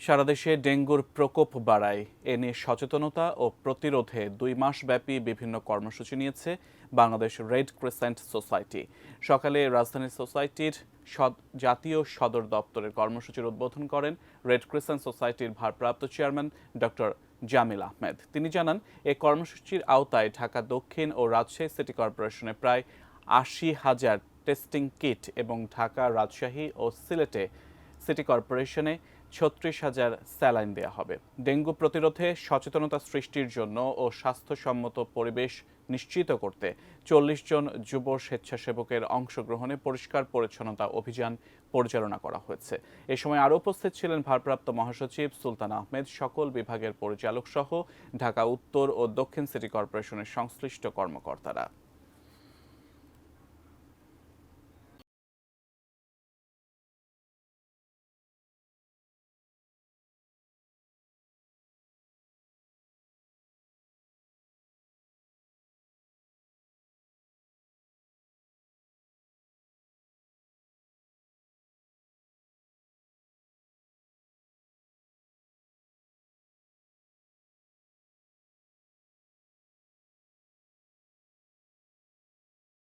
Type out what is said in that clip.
সারা দেশে ডেঙ্গুর প্রকোপ বাড়ায় এ নিয়ে সচেতনতা ও প্রতিরোধে 2 মাসব্যাপী বিভিন্ন কর্মসূচি নিয়েছে বাংলাদেশ রেড ক্রিসেন্ট সোসাইটি। সকালে রাজধানী সোসাইটির জাতীয় সদর দপ্তরের কর্মসূচির উদ্বোধন করেন রেড ক্রিসেন্ট সোসাইটির ভারপ্রাপ্ত চেয়ারম্যান ডক্টর জামিল আহমেদ। তিনি জানান, এই কর্মসূচির আওতায় ঢাকা দক্ষিণ ও রাজশাহী সিটি কর্পোরেশনে প্রায় 80,000 টেস্টিং কিট এবং ঢাকা, রাজশাহী ও সিলেটে সিটি কর্পোরেশনে 36,000 স্যালাইন দেওয়া হবে। ডেঙ্গু প্রতিরোধে সচেতনতা সৃষ্টির জন্য ও স্বাস্থ্যসম্মত পরিবেশ নিশ্চিত করতে 40 জন যুব স্বেচ্ছাসেবকের অংশগ্রহণে পরিষ্কার পরিচ্ছন্নতা অভিযান পরিচালনা করা হয়েছে। এ সময় আরও উপস্থিত ছিলেন ভারপ্রাপ্ত মহাসচিব সুলতান আহমেদ, সকল বিভাগের পরিচালক সহ ঢাকা উত্তর ও দক্ষিণ সিটি কর্পোরেশনের সংশ্লিষ্ট কর্মকর্তারা।